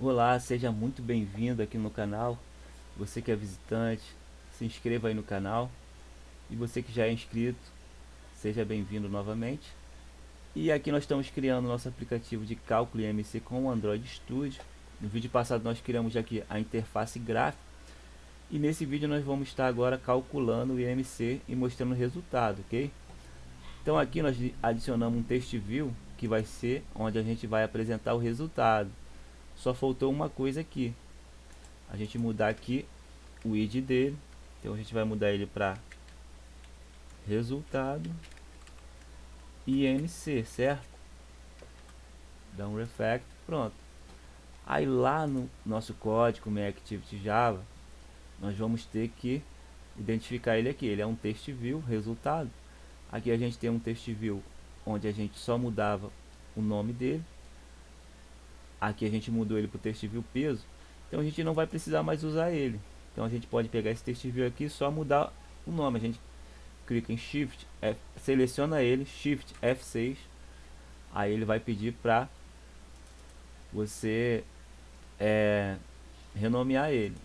Olá, seja muito bem-vindo aqui no canal. Você que é visitante, se inscreva aí no canal. E você que já é inscrito, seja bem-vindo novamente. E aqui nós estamos criando nosso aplicativo de cálculo IMC com o Android Studio. No vídeo passado nós criamos aqui a interface gráfica. E nesse vídeo nós vamos estar agora calculando o IMC e mostrando o resultado, ok? Então aqui nós adicionamos um text view, que vai ser onde a gente vai apresentar o resultado. Só faltou uma coisa aqui, a gente mudar aqui o id dele. Então a gente vai mudar ele para resultado IMC, certo? Dá um refactor, pronto. Aí lá no nosso código, como é Activity Java, nós vamos ter que identificar ele aqui. Ele é um text view, resultado. Aqui a gente tem um text view onde a gente só mudava o nome dele. Aqui a gente mudou ele para o text view peso. Então a gente não vai precisar mais usar ele. Então a gente pode pegar esse text view aqui e só mudar o nome. A gente clica em Shift, seleciona ele, Shift F6, aí ele vai pedir para você renomear ele.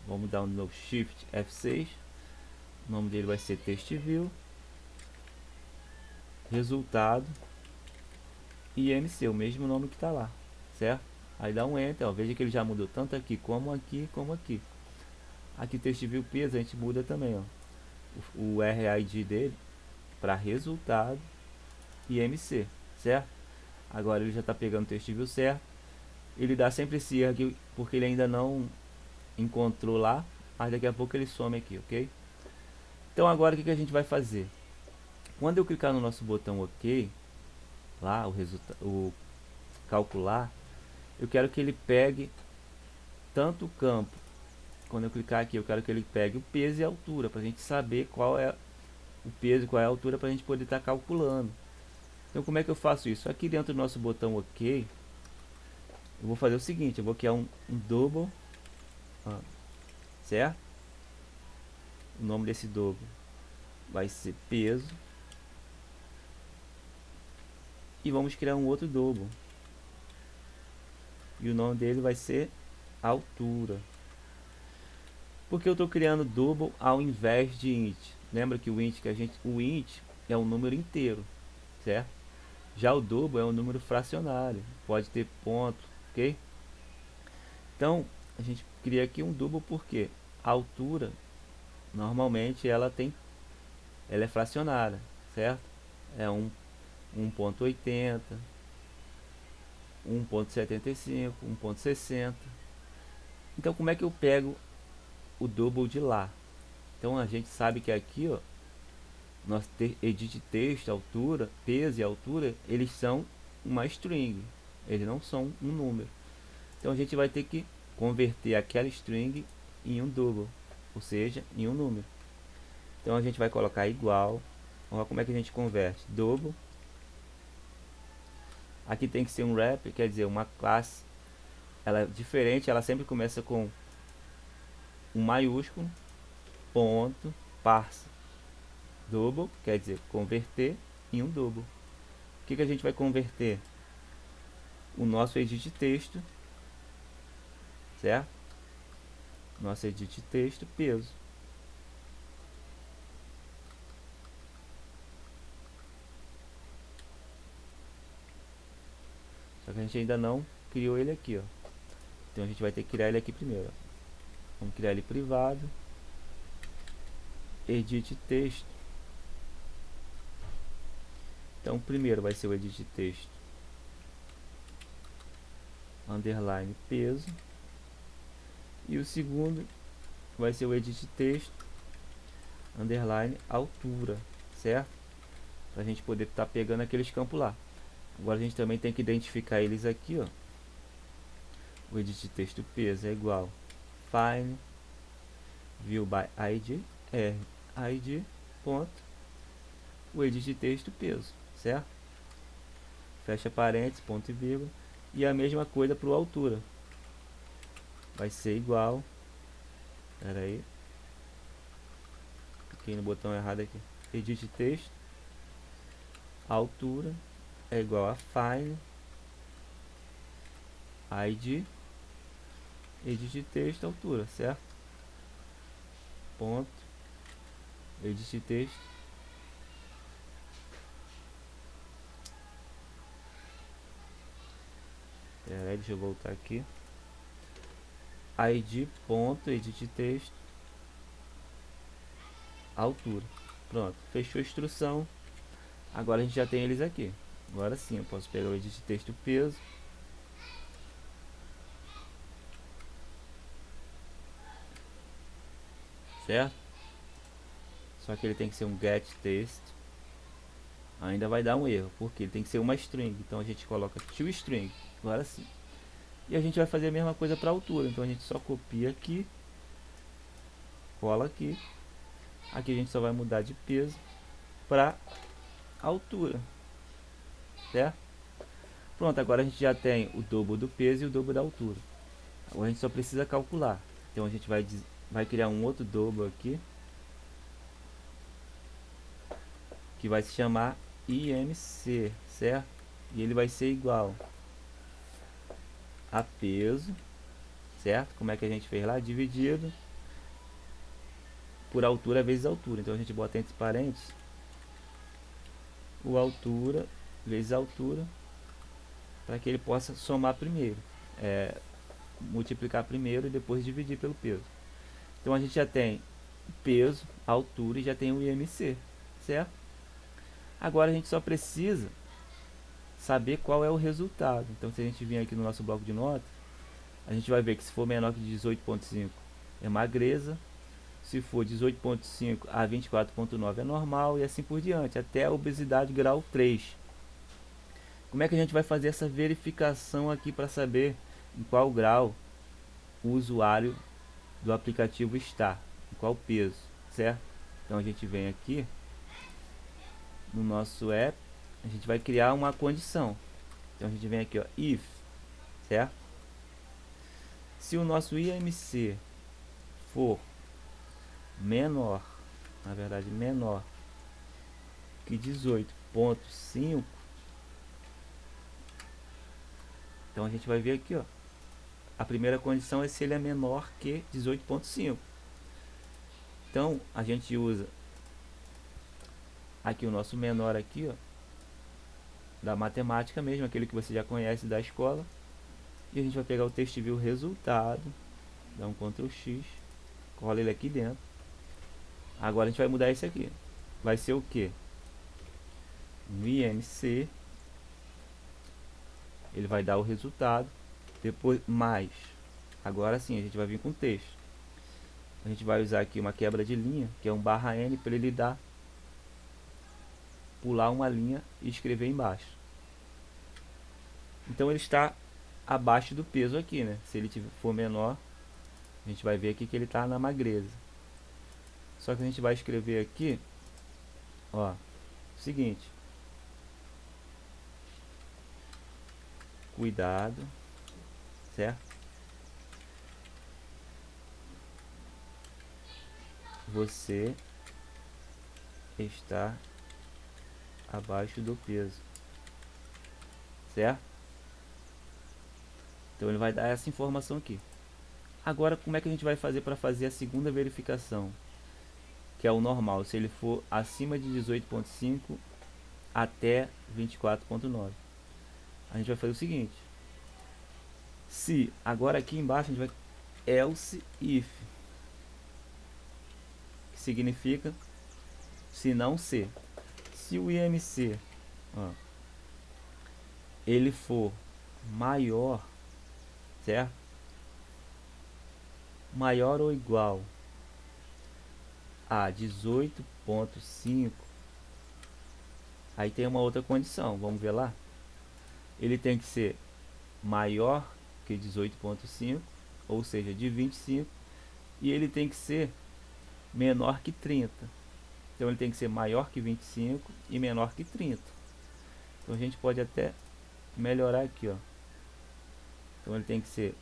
Vamos dar um novo Shift F6, o nome dele vai ser Text View, resultado IMC, o mesmo nome que está lá, certo? Aí dá um Enter, ó, veja que ele já mudou tanto aqui como aqui, como aqui. Aqui Text View peso a gente muda também, ó, o RID dele para resultado IMC, certo? Agora ele já está pegando o text view certo. Ele dá sempre esse erro aqui porque ele ainda não encontrou lá, mas daqui a pouco ele some aqui, ok? Então agora o que a gente vai fazer? Quando eu clicar no nosso botão OK, lá o calcular, eu quero que ele pegue tanto o campo. Quando eu clicar aqui, eu quero que ele pegue o peso e a altura, para a gente saber qual é o peso e qual é a altura, para a gente poder estar calculando. Então como é que eu faço isso? Aqui dentro do nosso botão OK, eu vou fazer o seguinte, eu vou criar um double, certo? O nome desse double vai ser peso, e vamos criar um outro double, e o nome dele vai ser altura. Porque eu estou criando double ao invés de int? Lembra que o int é um número inteiro, certo? Já o double é um número fracionário, pode ter ponto, ok? Então a gente cria aqui um double porque a altura normalmente ela é fracionária, certo? É 1.80, 1.75, 1.60. Então como é que eu pego o double de lá? Então a gente sabe que aqui, ó, nosso edit texto, altura, peso e altura, eles são uma string, eles não são um número. Então a gente vai ter que converter aquela string em um double, ou seja, em um número. Então a gente vai colocar igual. Olha como é que a gente converte double. Aqui tem que ser um wrapper, quer dizer, uma classe. Ela é diferente, ela sempre começa com um maiúsculo, ponto, parse. Double, quer dizer, converter em um double. O que a gente vai converter? O nosso edit texto, certo? Nosso edit texto, peso. Só que a gente ainda não criou ele aqui, ó. Então a gente vai ter que criar ele aqui primeiro, ó. Vamos criar ele privado, edit texto. Então o primeiro vai ser o edit texto underline peso, e o segundo vai ser o edit texto underline altura, certo? Para a gente poder estar pegando aqueles campos lá. Agora a gente também tem que identificar eles aqui, ó. O edit texto peso é igual find view by id, id ponto o edit texto peso, certo? Fecha parênteses, ponto e vírgula, e a mesma coisa para o altura, vai ser igual, espera aí, cliquei no botão errado aqui, edit texto altura é igual a find id edit texto, altura, certo? Ponto, edit texto. Pera aí, deixa eu voltar aqui. id ponto edit texto, altura. Pronto, fechou a instrução. Agora a gente já tem eles aqui. Agora sim, eu posso pegar o edit texto peso. Certo? Só que ele tem que ser um get text. Ainda vai dar um erro, porque ele tem que ser uma string. Então a gente coloca toString. Agora sim. E a gente vai fazer a mesma coisa para altura. Então a gente só copia aqui, cola aqui. Aqui a gente só vai mudar de peso para altura. Certo? Pronto, agora a gente já tem o dobro do peso e o dobro da altura. Agora a gente só precisa calcular. Então a gente vai criar um outro dobro aqui, que vai se chamar IMC, certo? E ele vai ser igual a peso, certo? Como é que a gente fez lá? Dividido por altura vezes altura. Então a gente bota entre parênteses o altura vezes altura, para que ele possa somar primeiro, multiplicar primeiro e depois dividir pelo peso. Então a gente já tem o peso, a altura e já tem o IMC, certo? Agora a gente só precisa saber qual é o resultado. Então se a gente vir aqui no nosso bloco de notas, a gente vai ver que se for menor que 18.5 é magreza, se for 18.5 a 24.9 é normal e assim por diante, até a obesidade grau 3. Como é que a gente vai fazer essa verificação aqui para saber em qual grau o usuário do aplicativo está, em qual peso, certo? Então a gente vem aqui no nosso app, a gente vai criar uma condição. Então a gente vem aqui, ó, if, certo? Se o nosso IMC for menor, na verdade menor que 18.5, então a gente vai ver aqui, ó, a primeira condição é se ele é menor que 18.5. Então a gente usa aqui o nosso menor aqui, ó, da matemática mesmo, aquele que você já conhece da escola, e a gente vai pegar o texto view resultado, dá um Ctrl X, cola ele aqui dentro. Agora a gente vai mudar esse aqui, vai ser o que? No IMC ele vai dar o resultado, depois mais, agora sim a gente vai vir com o texto. A gente vai usar aqui uma quebra de linha, que é um /n, para ele dar, pular uma linha e escrever embaixo. Então ele está abaixo do peso aqui, né? Se ele for menor, a gente vai ver aqui que ele está na magreza. Só que a gente vai escrever aqui, ó, o seguinte: cuidado, certo? Você está abaixo do peso, certo? Então ele vai dar essa informação aqui. Agora como é que a gente vai fazer para fazer a segunda verificação, que é o normal, se ele for acima de 18.5 até 24.9? A gente vai fazer o seguinte: se, agora aqui embaixo a gente vai else if, que significa se não se. Se o IMC, ó, ele for maior, certo? Maior ou igual a 18.5, aí tem uma outra condição, vamos ver lá. Ele tem que ser maior que 18.5, ou seja, de 25, e ele tem que ser menor que 30. Então ele tem que ser maior que 25 e menor que 30. Então a gente pode até melhorar aqui, ó. Então ele tem que ser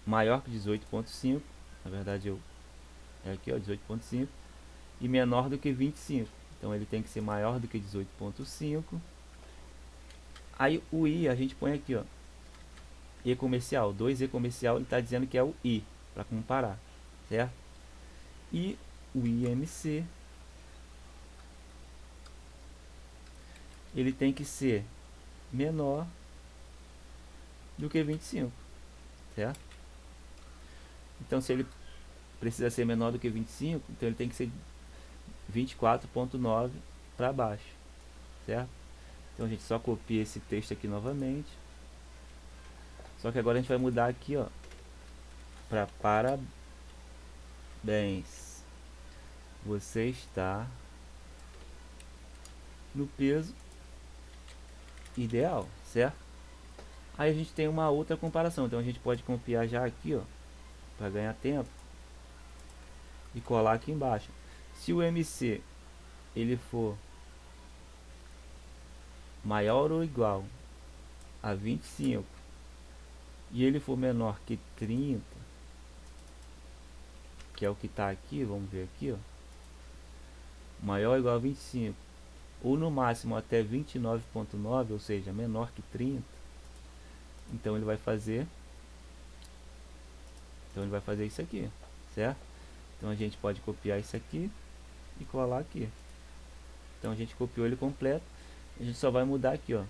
maior que 18.5, na verdade é aqui, ó, 18.5, e menor do que 25. Então ele tem que ser maior do que 18.5. Aí o i a gente põe aqui, ó, E comercial. 2E comercial ele está dizendo que é o I, para comparar, certo? E o IMC ele tem que ser menor do que 25, certo? Então se ele precisa ser menor do que 25, então ele tem que ser 24.9 para baixo, certo? Então a gente só copia esse texto aqui novamente. Só que agora a gente vai mudar aqui, ó, para parabéns. Você está no peso ideal, certo? Aí a gente tem uma outra comparação. Então a gente pode copiar já aqui, ó, para ganhar tempo, e colar aqui embaixo. Se o MC ele for maior ou igual a 25 e ele for menor que 30, que é o que está aqui, vamos ver aqui, ó, maior ou igual a 25, ou no máximo até 29.9, ou seja, menor que 30, então ele vai fazer isso aqui, certo? Então a gente pode copiar isso aqui e colar aqui. Então a gente copiou ele completo. A gente só vai mudar aqui, ó,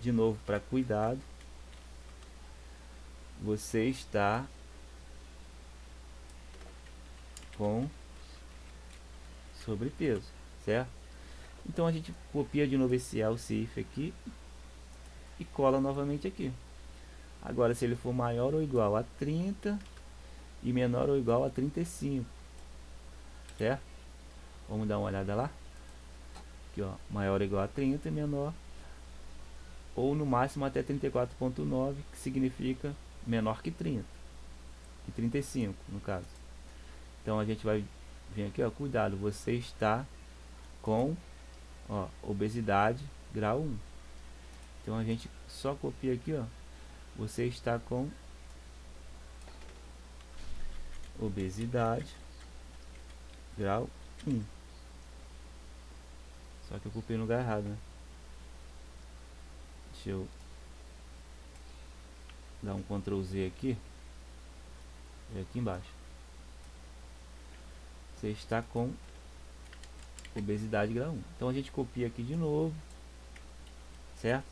de novo para cuidado. Você está com sobrepeso, certo? Então a gente copia de novo esse else if aqui e cola novamente aqui. Agora se ele for maior ou igual a 30 e menor ou igual a 35, certo? Vamos dar uma olhada lá. Aqui, ó, maior ou igual a 30 e menor ou no máximo até 34.9, que significa menor que 30, que 35 no caso. Então a gente vai vir aqui, ó, cuidado, você está com, ó, obesidade grau 1. Então a gente só copia aqui, ó, você está com obesidade grau 1. Só que eu copiei no lugar errado, né? Deixa eu dar um Ctrl Z aqui e aqui embaixo. Você está com obesidade grau 1. Então a gente copia aqui de novo, certo?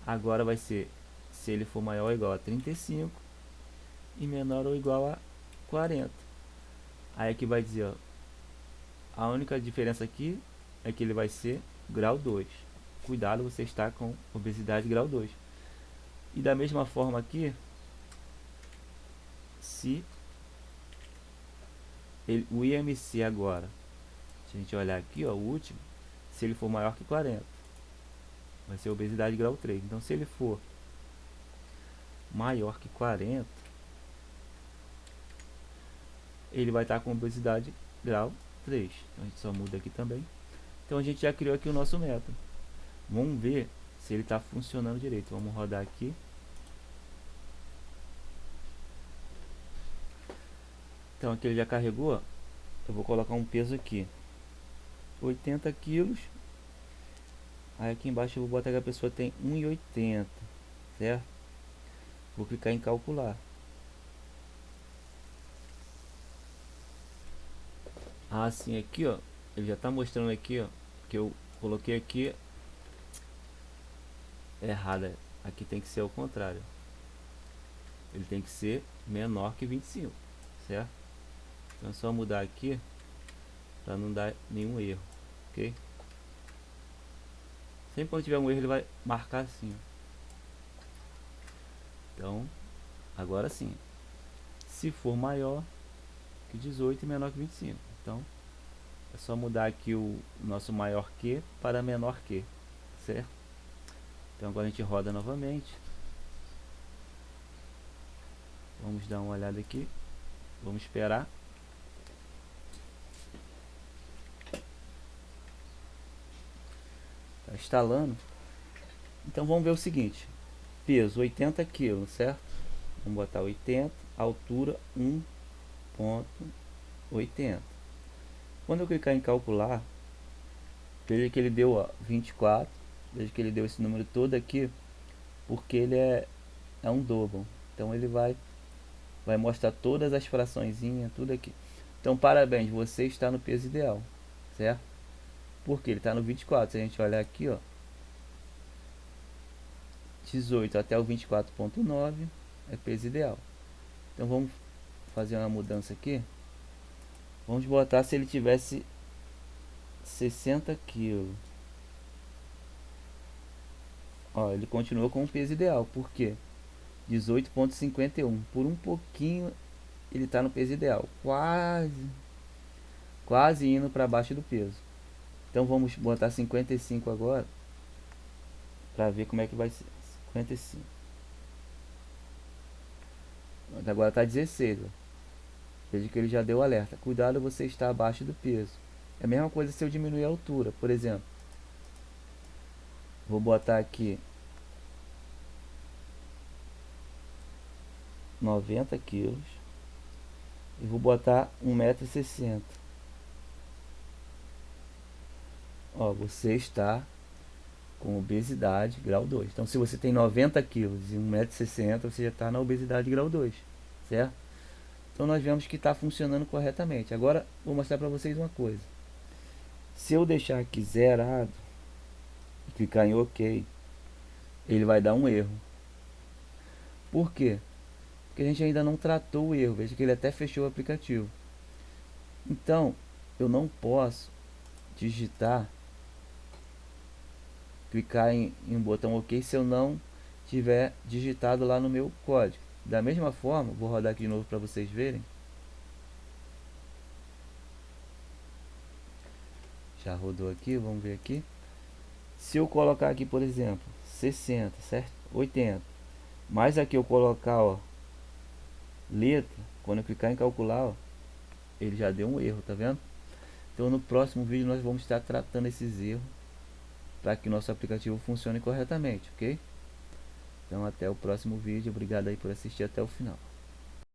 Agora vai ser se ele for maior ou igual a 35 e menor ou igual a 40. Aí aqui vai dizer, ó, a única diferença aqui é que ele vai ser grau 2. Cuidado, você está com obesidade grau 2. E da mesma forma aqui, se o IMC agora, se a gente olhar aqui, ó, o último, se ele for maior que 40, vai ser obesidade grau 3. Então se ele for maior que 40, ele vai estar com obesidade grau 3. Então a gente só muda aqui também. Então a gente já criou aqui o nosso método. Vamos ver se ele está funcionando direito. Vamos rodar aqui. Então aqui ele já carregou. Eu vou colocar um peso aqui, 80 quilos. Aí aqui embaixo eu vou botar que a pessoa tem 1,80, certo? Vou clicar em calcular. Assim aqui, ó, ele já está mostrando aqui, ó, que eu coloquei aqui errada. Aqui tem que ser ao contrário. Ele tem que ser menor que 25, certo? Então é só mudar aqui para não dar nenhum erro, ok? Sempre quando tiver um erro ele vai marcar assim. Então, agora sim. Se for maior que 18 e menor que 25. Então, é só mudar aqui o nosso maior que para menor que, certo? Então agora a gente roda novamente. Vamos dar uma olhada aqui. Vamos esperar. Está instalando. Então vamos ver o seguinte. Peso 80 kg, certo? Vamos botar 80, altura 1,80. Quando eu clicar em calcular, veja que ele deu, ó, 24. Veja que ele deu esse número todo aqui, porque ele é é um double. Então ele vai mostrar todas as fraçõezinhas, tudo aqui. Então parabéns, você está no peso ideal, certo? Porque ele está no 24. Se a gente olhar aqui, ó, 18 até o 24,9 é peso ideal. Então vamos fazer uma mudança aqui. Vamos botar se ele tivesse 60 kg. Ó, ele continuou com o peso ideal. Por quê? 18,51. Por um pouquinho ele está no peso ideal. Quase indo para baixo do peso. Então vamos botar 55 agora. Para ver como é que vai ser. 55. Agora está 16. Ó. Veja que ele já deu alerta. Cuidado, você está abaixo do peso. É a mesma coisa se eu diminuir a altura. Por exemplo, vou botar aqui 90 quilos e vou botar 1,60 m. Ó, você está com obesidade grau 2. Então se você tem 90 quilos e 1,60 m, você já está na obesidade grau 2, certo? Então nós vemos que está funcionando corretamente. Agora vou mostrar para vocês uma coisa. Se eu deixar aqui zerado e clicar em OK, ele vai dar um erro. Por quê? Porque a gente ainda não tratou o erro. Veja que ele até fechou o aplicativo. Então eu não posso digitar, clicar em um botão OK se eu não tiver digitado lá no meu código. Da mesma forma, vou rodar aqui de novo para vocês verem. Já rodou aqui, vamos ver aqui. Se eu colocar aqui, por exemplo, 60, certo? 80. Mas aqui eu colocar, ó, letra, quando eu clicar em calcular, ó, ele já deu um erro, tá vendo? Então no próximo vídeo nós vamos estar tratando esses erros para que nosso aplicativo funcione corretamente, ok? Então até o próximo vídeo, obrigado aí por assistir até o final.